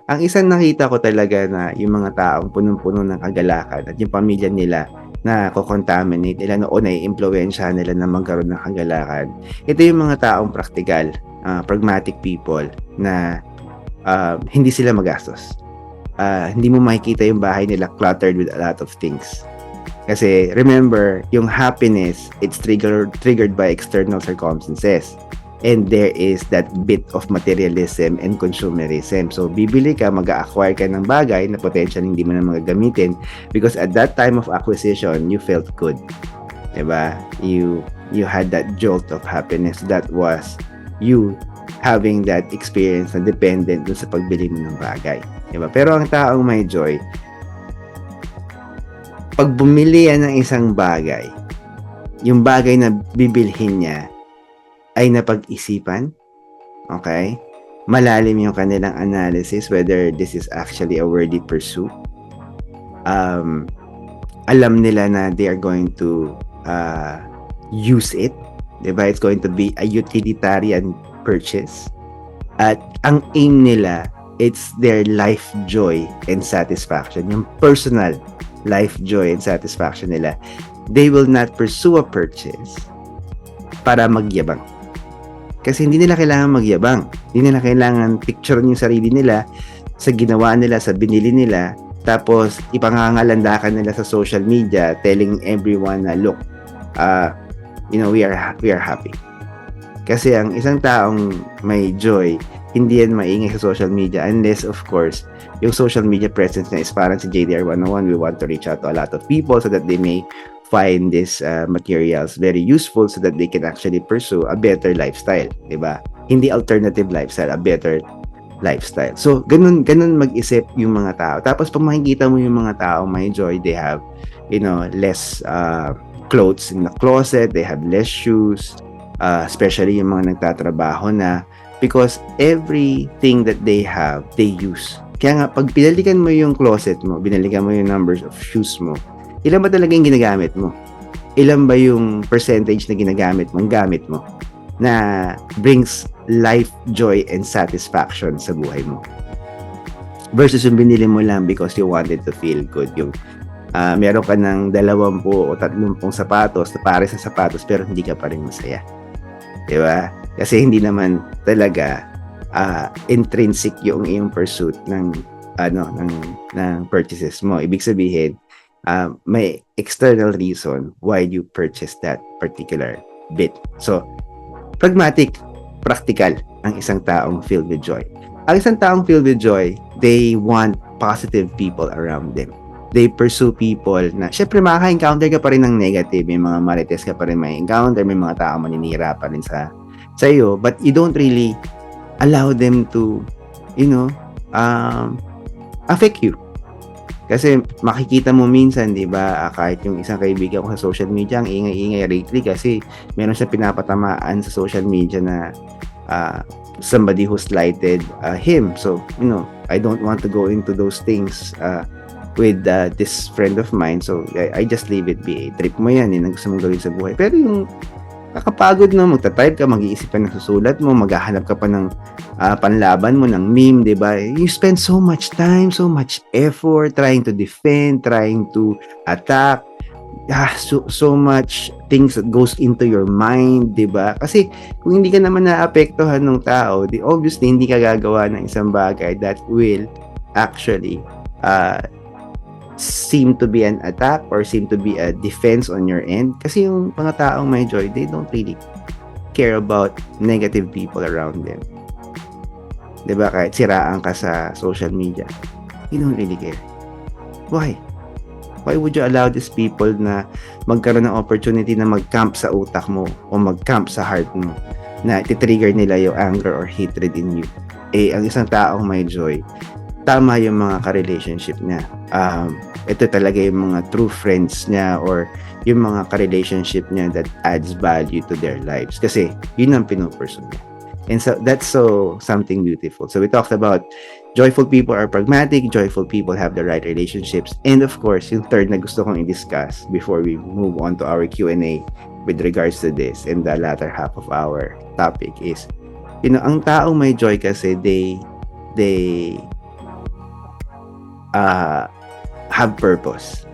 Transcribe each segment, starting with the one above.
Ang isang nakita ko talaga na yung mga taong punong-puno ng kagalakan at yung pamilya nila nako-contaminate nila o naiimpluwensyahan nila na magkaroon ng kagalakan. Ito yung mga taong praktikal, pragmatic people na, hindi sila magastos. Hindi mo makikita yung bahay nila cluttered with a lot of things. Kasi remember, yung happiness, it's triggered by external circumstances. And there is that bit of materialism and consumerism. So, bibili ka, mag-a-acquire ka ng bagay na potential hindi mo na magagamitin because at that time of acquisition, you felt good. Diba? You had that jolt of happiness that was you having that experience na dependent dun sa pagbili mo ng bagay. Diba? Pero ang taong may joy, pag bumili yan ng isang bagay, yung bagay na bibilhin niya ay napag-isipan, okay? Malalim yung kanilang analysis whether this is actually a worthy pursuit. Alam nila na they are going to use it, diba? It's going to be a utilitarian purchase. At ang aim nila, it's their life joy and satisfaction, yung personal life joy and satisfaction nila. They will not pursue a purchase para magyabang. Kasi hindi nila kailangan magyabang. Hindi nila kailangan picturean yung sarili nila sa ginawa nila, sa binili nila, tapos ipangangalandakan nila sa social media telling everyone na, look, we are happy. Kasi ang isang taong may joy, hindi yan maingay sa social media unless, of course, yung social media presence niya is parang si JDR 101. We want to reach out to a lot of people so that they may find these materials very useful so that they can actually pursue a better lifestyle, diba? Hindi alternative lifestyle, a better lifestyle. So, ganun mag-isip yung mga tao. Tapos, pag makikita mo yung mga tao may joy, they have, less clothes in the closet, they have less shoes, especially yung mga nagtatrabaho na, because everything that they have, they use. Kaya nga, pag pinalikan mo yung closet mo, binalikan mo yung numbers of shoes mo, ilan ba talaga yung ginagamit mo? Ilan ba yung percentage na gamit mo na brings life, joy, and satisfaction sa buhay mo? Versus yung binili mo lang because you wanted to feel good. Yung meron ka ng 20 o 30 sapatos na pare sa sapatos pero hindi ka pa rin masaya. Diba? Kasi hindi naman talaga intrinsic yung iyong pursuit ng purchases mo. Ibig sabihin, may external reason why you purchase that particular bit. So, pragmatic, practical ang isang taong filled with joy. Ang isang taong filled with joy, they want positive people around them. They pursue people na, syempre makaka-encounter ka pa rin ng negative, may mga marites ka pa rin may encounter, may mga taong maninira pa rin sa iyo, but you don't really allow them to, affect you. Kasi makikita mo minsan, di ba, kahit yung isang kaibigan ko sa social media, ang ingay-ingay lately kasi meron siya pinapatamaan sa social media na somebody who slighted him. So, I don't want to go into those things with this friend of mine. So, I just leave it be. Trip mo yan, yun ang gusto mong gawin sa buhay. Pero yung kakapagod na, magta-type ka, mag-iisip ka ng susulat mo, maghahanap ka pa ng panlaban mo, ng meme, di ba? You spend so much time, so much effort trying to defend, trying to attack, so much things that goes into your mind, di ba? Kasi kung hindi ka naman naapektuhan ng tao, obviously hindi ka gagawa ng isang bagay that will actually seem to be an attack or seem to be a defense on your end. Kasi yung mga taong may joy, they don't really care about negative people around them. Diba? Kahit siraan ka sa social media, you don't really care. Why? Why would you allow these people na magkaroon ng opportunity na mag-camp sa utak mo o mag-camp sa heart mo na titrigger nila yung anger or hatred in you? Ang isang taong may joy, tama yung mga ka-relationship niya. Ito talaga yung mga true friends niya or yung mga ka-relationship niya that adds value to their lives. Kasi yun ang pinupursue niya. And so that's something beautiful. So we talked about joyful people are pragmatic, joyful people have the right relationships, and of course, yung third na gusto kong i-discuss before we move on to our Q&A with regards to this and the latter half of our topic is, ang taong may joy kasi they uh, have purpose.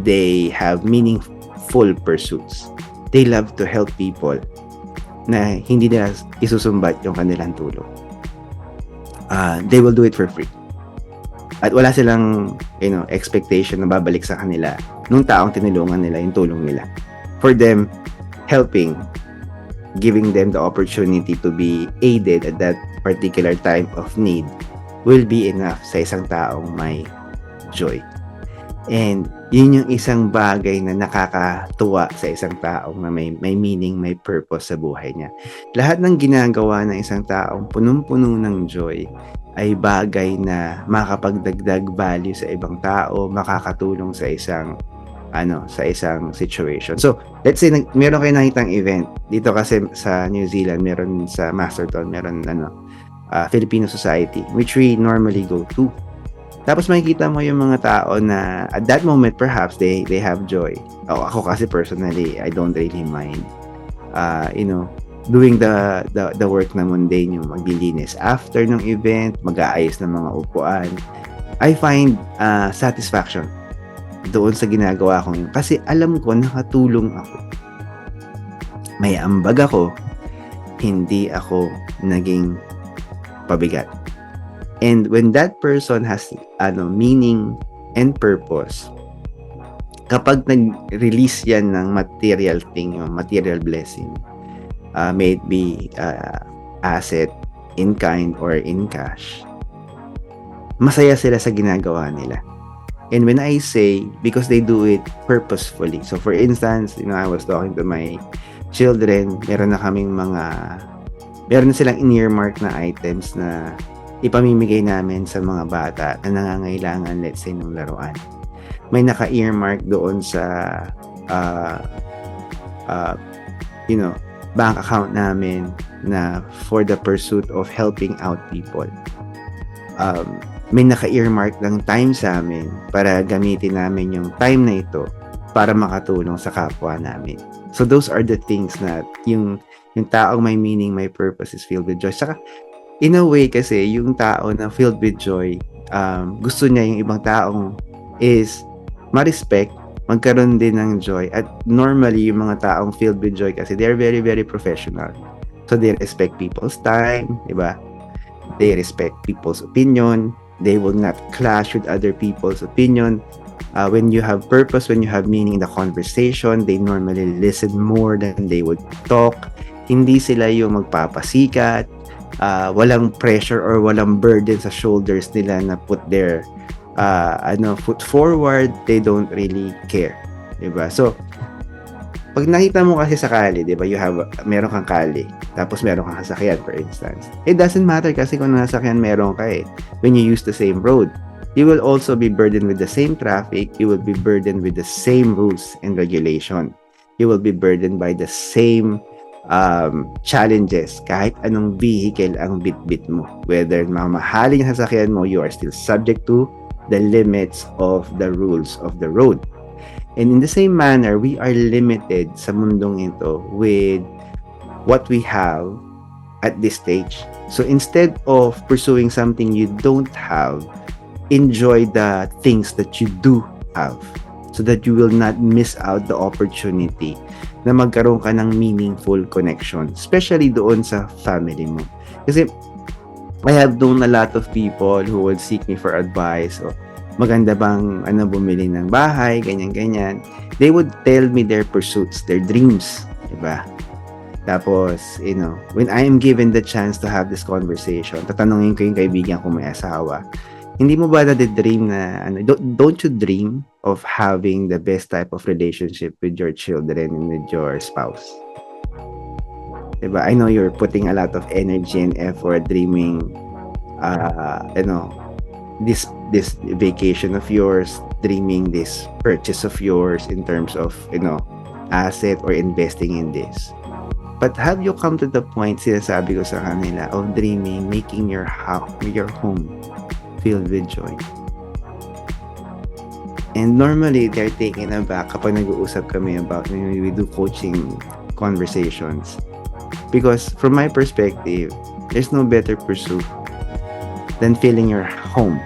They have meaningful pursuits. They love to help people na hindi nila isusumbat yung kanilang tulong. They will do it for free. At wala silang, expectation na babalik sa kanila nung taong tinulungan nila yung tulong nila. For them, helping, giving them the opportunity to be aided at that particular time of need will be enough sa isang taong may joy. And yun yung isang bagay na nakakatuwa sa isang taong na may meaning, may purpose sa buhay niya. Lahat ng ginagawa ng isang taong punong-puno ng joy ay bagay na makakapagdagdag value sa ibang tao, makakatulong sa isang situation. So, let's say meron kayo nakitang event dito kasi sa New Zealand, meron sa Masterton, meron Filipino Society which we normally go to. Tapos makikita mo yung mga tao na at that moment perhaps they have joy. Ako kasi personally, I don't really mind doing the work na mundane, yung maglilinis after ng event, mag-aayos ng mga upuan. I find satisfaction doon sa ginagawa ko yun kasi alam ko nakatulong ako. May ambag ako, hindi ako naging pabigat. And when that person has meaning and purpose, kapag nag-release yan ng material thing, yung material blessing, may it be asset, in kind or in cash, masaya sila sa ginagawa nila. And when I say, because they do it purposefully. So for instance, I was talking to my children, meron na silang in-earmark na items na ipamimigay namin sa mga bata na nangangailangan, let's say, ng laruan. May naka-earmark doon sa bank account namin na for the pursuit of helping out people. May naka-earmark ng time sa amin para gamitin namin yung time na ito para makatulong sa kapwa namin. So those are the things na yung taong may meaning, may purpose is filled with joy. Saka in a way kasi yung tao na filled with joy, gusto niya yung ibang taong is ma-respect, magkaroon din ng joy. At normally yung mga taong filled with joy kasi they're very, very professional. So they respect people's time, diba? They respect people's opinion. They will not clash with other people's opinion. When you have purpose, when you have meaning in the conversation, they normally listen more than they would talk. Hindi sila yung magpapasikat. Walang pressure or walang burden sa shoulders nila na put their foot forward. They don't really care, diba? So pag nakita mo kasi sa kali, diba, meron kang kali, tapos meron kang sasakyan, for instance, it doesn't matter kasi kung nasakyan meron ka when you use the same road. You will also be burdened with the same traffic. You will be burdened with the same rules and regulation. You will be burdened by the same challenges kahit anong vehicle ang bit-bit mo. Whether mamahalin yung sasakyan mo, you are still subject to the limits of the rules of the road. And in the same manner, we are limited sa mundong ito with what we have at this stage. So instead of pursuing something you don't have, enjoy the things that you do have so that you will not miss out the opportunity na magkaroon ka ng meaningful connection, especially doon sa family mo. Kasi I have known a lot of people who would seek me for advice. O, maganda bang bumili ng bahay, ganyan-ganyan. They would tell me their pursuits, their dreams, diba? Tapos, when I am given the chance to have this conversation, tatanungin ko yung kaibigan ko may asawa, hindi mo ba na-dream na, don't you dream of having the best type of relationship with your children and with your spouse? Diba? I know you're putting a lot of energy and effort dreaming, this vacation of yours, dreaming this purchase of yours in terms of, asset or investing in this. But have you come to the point, sinasabi ko sa kanila, of dreaming, making your home filled with joy? And normally, they're taken aback kapag nag-uusap kami about when we do coaching conversations. Because from my perspective, there's no better pursuit than filling your home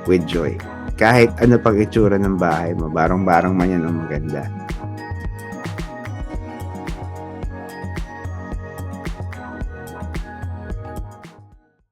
with joy. Kahit ano pang itsura ng bahay mo, barang-barang man yan ang maganda.